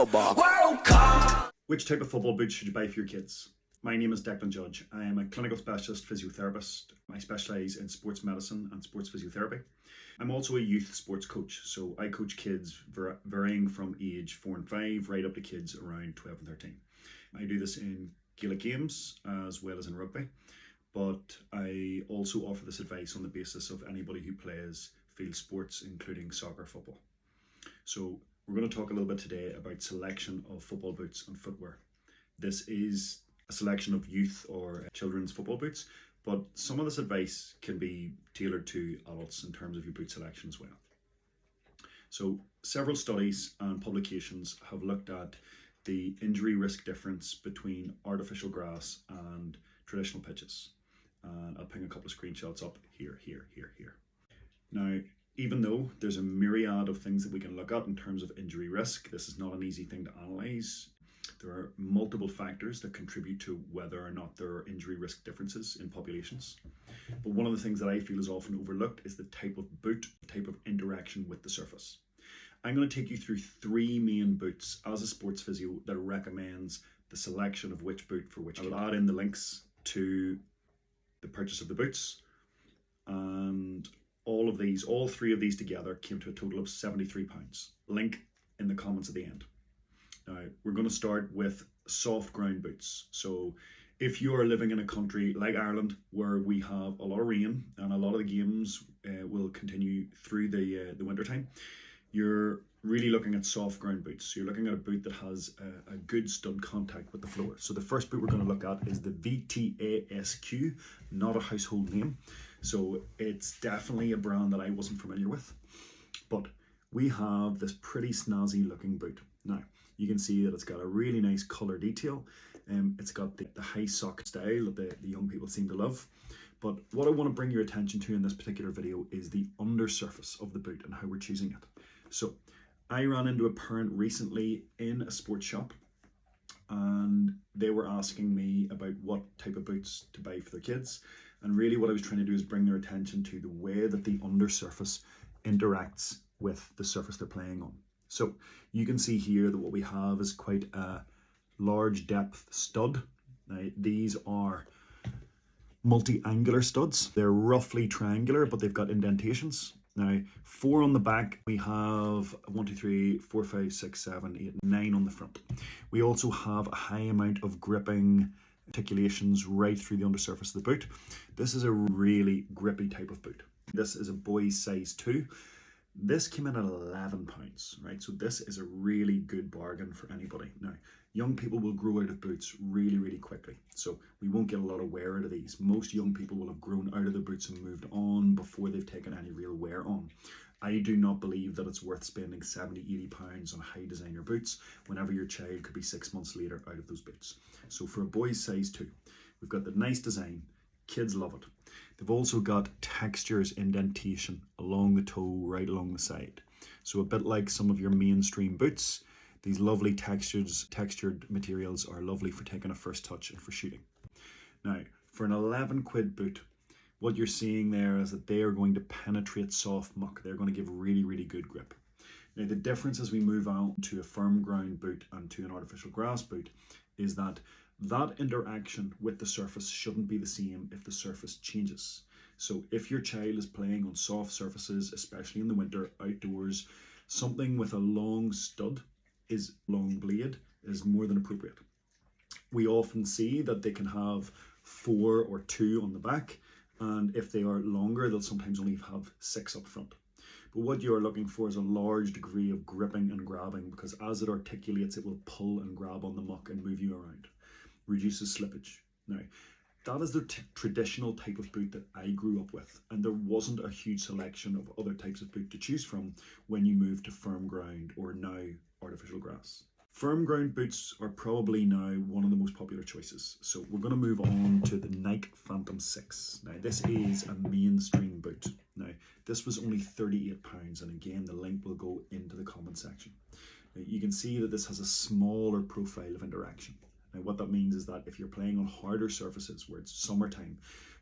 football. World Cup. Which type of football boots should you buy for your kids? My name is Declan Judge. I am a clinical specialist physiotherapist. I specialise in sports medicine and sports physiotherapy. I'm also a youth sports coach, so I coach kids varying from age 4 and 5 right up to kids around 12 and 13. I do this in Gaelic games as well as in rugby, but I also offer this advice on the basis of anybody who plays field sports, including soccer, football. So we're going to talk a little bit today about selection of football boots and footwear. This is a selection of youth or children's football boots, but some of this advice can be tailored to adults in terms of your boot selection as well. So several studies and publications have looked at the injury risk difference between artificial grass and traditional pitches. And I'll ping a couple of screenshots up here. Now, even though there's a myriad of things that we can look at in terms of injury risk, this is not an easy thing to analyse. There are multiple factors that contribute to whether or not there are injury risk differences in populations. But one of the things that I feel is often overlooked is the type of boot, the type of interaction with the surface. I'm going to take you through 3 main boots as a sports physio that recommends the selection of which boot for which. I will add in the links to the purchase of the boots, and all 3 of these together came to a total of £73. Link in the comments at the end. Now, we're going to start with soft ground boots. So if you are living in a country like Ireland where we have a lot of rain and a lot of the games will continue through the winter time, you're really looking at soft ground boots. So you're looking at a boot that has a good stud contact with the floor. So the first boot we're going to look at is the VTASQ, not a household name. So it's definitely a brand that I wasn't familiar with. But we have this pretty snazzy looking boot. Now, you can see that it's got a really nice colour detail. It's got the high sock style that the young people seem to love. But what I want to bring your attention to in this particular video is the undersurface of the boot and how we're choosing it. So I ran into a parent recently in a sports shop, and they were asking me about what type of boots to buy for their kids. And really what I was trying to do is bring their attention to the way that the undersurface interacts with the surface they're playing on. So you can see here that what we have is quite a large depth stud. Now, these are multi-angular studs. They're roughly triangular, but they've got indentations. Now, 4 on the back, we have 1, 2, 3, 4, 5, 6, 7, 8, 9 on the front. We also have a high amount of gripping articulations right through the undersurface of the boot. This is a really grippy type of boot. This is a boy's size 2. This came in at £11, right? So this is a really good bargain for anybody. Now, young people will grow out of boots really, really quickly. So we won't get a lot of wear out of these. Most young people will have grown out of the boots and moved on before they've taken any real wear on. I do not believe that it's worth spending £70, £80 on high designer boots whenever your child could be 6 months later out of those boots. So for a boy's size 2, we've got the nice design. Kids love it. They've also got textures, indentation along the toe, right along the side. So a bit like some of your mainstream boots, these lovely textured materials are lovely for taking a first touch and for shooting. Now, for an £11 boot, what you're seeing there is that they are going to penetrate soft muck. They're going to give really, really good grip. Now, the difference as we move on to a firm ground boot and to an artificial grass boot is that interaction with the surface shouldn't be the same if the surface changes. So if your child is playing on soft surfaces, especially in the winter, outdoors, something with a long stud, long blade, is more than appropriate. We often see that they can have 4 or 2 on the back, and if they are longer, they'll sometimes only have 6 up front. But what you are looking for is a large degree of gripping and grabbing, because as it articulates, it will pull and grab on the muck and move you around. Reduces slippage. Now, that is the traditional type of boot that I grew up with, and there wasn't a huge selection of other types of boot to choose from when you move to firm ground or now artificial grass. Firm ground boots are probably now one of the most popular choices. So we're going to move on to the Nike Phantom 6. Now, this is a mainstream boot. Now, this was only £38, and again, the link will go into the comment section. Now, you can see that this has a smaller profile of interaction. Now, what that means is that if you're playing on harder surfaces where it's summertime,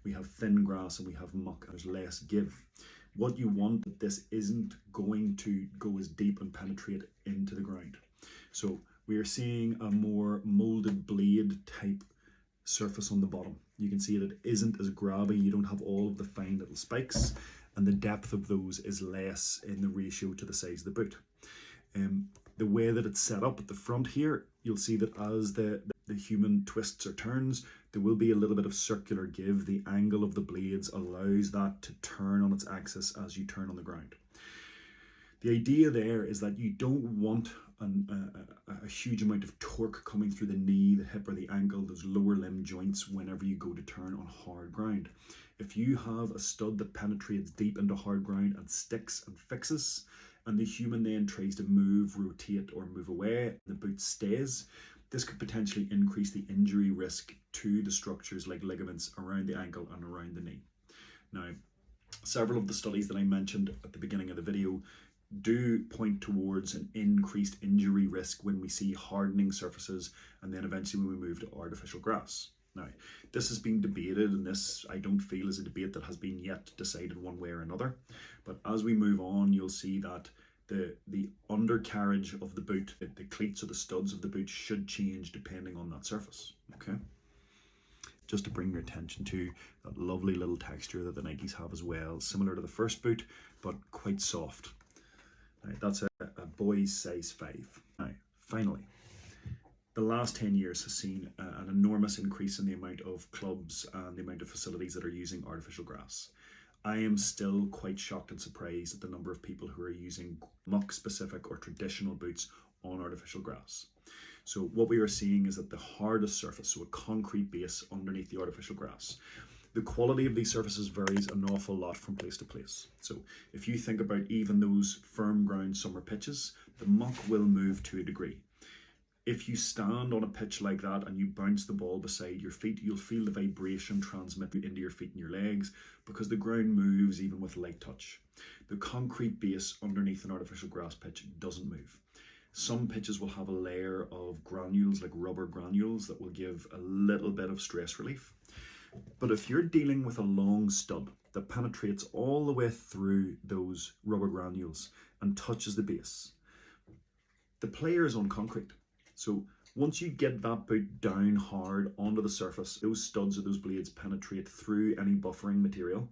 we have thin grass and we have muck, and there's less give. What you want, this isn't going to go as deep and penetrate into the ground. So we are seeing a more molded blade type surface on the bottom. You can see that it isn't as grabby, you don't have all of the fine little spikes, and the depth of those is less in the ratio to the size of the boot. The way that it's set up at the front here, you'll see that as the human twists or turns, there will be a little bit of circular give. The angle of the blades allows that to turn on its axis as you turn on the ground. The idea there is that you don't want a huge amount of torque coming through the knee, the hip, or the ankle, those lower limb joints, whenever you go to turn on hard ground. If you have a stud that penetrates deep into hard ground and sticks and fixes, and the human then tries to move, rotate, or move away, the boot stays, this could potentially increase the injury risk to the structures like ligaments around the ankle and around the knee. Now, several of the studies that I mentioned at the beginning of the video do point towards an increased injury risk when we see hardening surfaces, and then eventually when we move to artificial grass. Now, this has been debated, and this I don't feel is a debate that has been yet decided one way or another. But as we move on, you'll see that the undercarriage of the boot, the cleats or the studs of the boot, should change depending on that surface. Okay. Just to bring your attention to that lovely little texture that the Nikes have as well, similar to the first boot, but quite soft. Right, that's a boy's size 5. Now, finally, the last 10 years has seen an enormous increase in the amount of clubs and the amount of facilities that are using artificial grass. I am still quite shocked and surprised at the number of people who are using muck-specific or traditional boots on artificial grass. So what we are seeing is that the hardest surface, so a concrete base underneath the artificial grass, the quality of these surfaces varies an awful lot from place to place. So if you think about even those firm ground summer pitches, the muck will move to a degree. If you stand on a pitch like that and you bounce the ball beside your feet, you'll feel the vibration transmit into your feet and your legs because the ground moves even with light touch. The concrete base underneath an artificial grass pitch doesn't move. Some pitches will have a layer of granules, like rubber granules, that will give a little bit of stress relief. But if you're dealing with a long stud that penetrates all the way through those rubber granules and touches the base, the player is on concrete. So once you get that boot down hard onto the surface, those studs or those blades penetrate through any buffering material.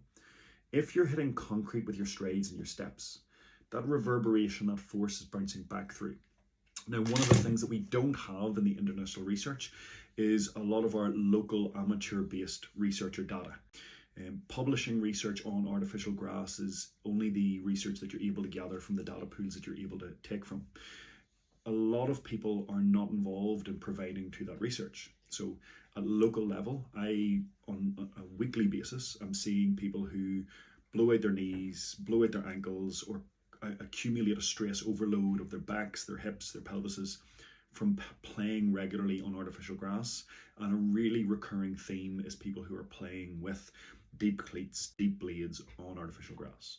If you're hitting concrete with your strides and your steps, that reverberation, that force is bouncing back through. Now, one of the things that we don't have in the international research is a lot of our local amateur-based research or data. Publishing research on artificial grass is only the research that you're able to gather from the data pools that you're able to take from. A lot of people are not involved in providing to that research. So at local level, on a weekly basis, I'm seeing people who blow out their knees, blow out their ankles, or accumulate a stress overload of their backs, their hips, their pelvises from playing regularly on artificial grass. And a really recurring theme is people who are playing with deep cleats, deep blades on artificial grass.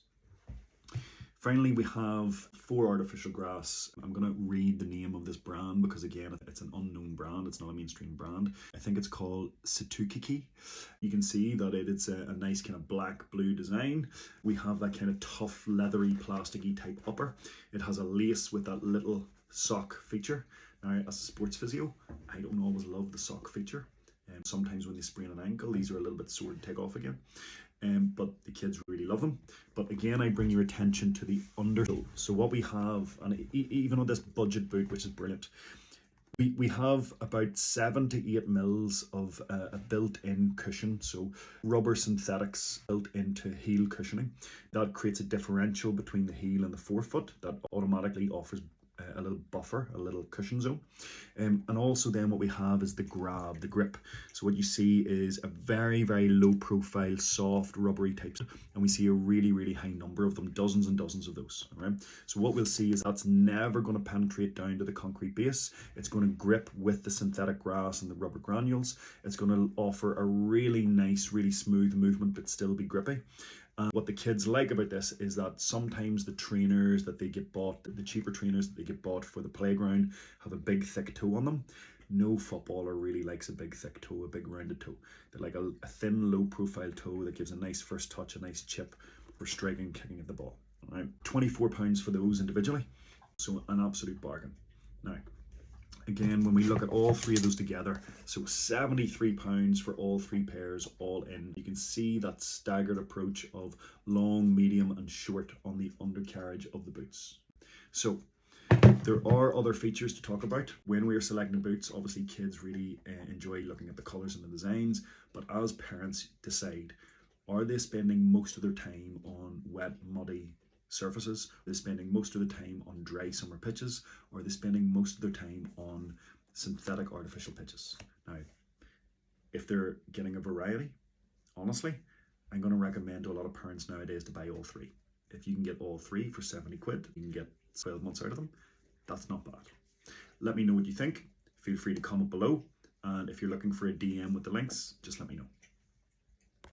Finally, we have for artificial grass, I'm going to read the name of this brand because, again, it's an unknown brand. It's not a mainstream brand. I think it's called Satukiki. You can see that it's a nice kind of black-blue design. We have that kind of tough, leathery, plasticky type upper. It has a lace with that little sock feature. Now, as a sports physio, I don't always love the sock feature. Sometimes when they sprain an ankle, these are a little bit sore to take off again. But the kids really love them. But again, I bring your attention to the undersole. So what we have, and even on this budget boot, which is brilliant, we have about 7 to 8 mils of a built-in cushion. So rubber synthetics built into heel cushioning. That creates a differential between the heel and the forefoot that automatically offers a little buffer, a little cushion zone. And also then what we have is the grab, the grip. So what you see is a very, very low profile, soft, rubbery types. And we see a really, really high number of them, dozens and dozens of those. All right. So what we'll see is that's never going to penetrate down to the concrete base. It's going to grip with the synthetic grass and the rubber granules. It's going to offer a really nice, really smooth movement, but still be grippy. And what the kids like about this is that sometimes the trainers that they get bought, the cheaper trainers that they get bought for the playground, have a big thick toe on them. No footballer really likes a big thick toe, a big rounded toe. They like a thin, low profile toe that gives a nice first touch, a nice chip for striking, kicking at the ball. All right, £24 for those individually. So an absolute bargain. Now, Again, when we look at all three of those together, so £73 for all three pairs all in. You can see that staggered approach of long, medium and short on the undercarriage of the boots. So there are other features to talk about when we are selecting boots. Obviously kids really enjoy looking at the colours and the designs, but as parents decide, are they spending most of their time on wet, muddy surfaces? Are they spending most of the time on dry summer pitches? Or are they spending most of their time on synthetic artificial pitches? Now, if they're getting a variety, honestly, I'm going to recommend to a lot of parents nowadays to buy all three. If you can get all three for 70 quid, you can get 12 months out of them. That's not bad. Let me know what you think. Feel free to comment below. And if you're looking for a DM with the links, just let me know.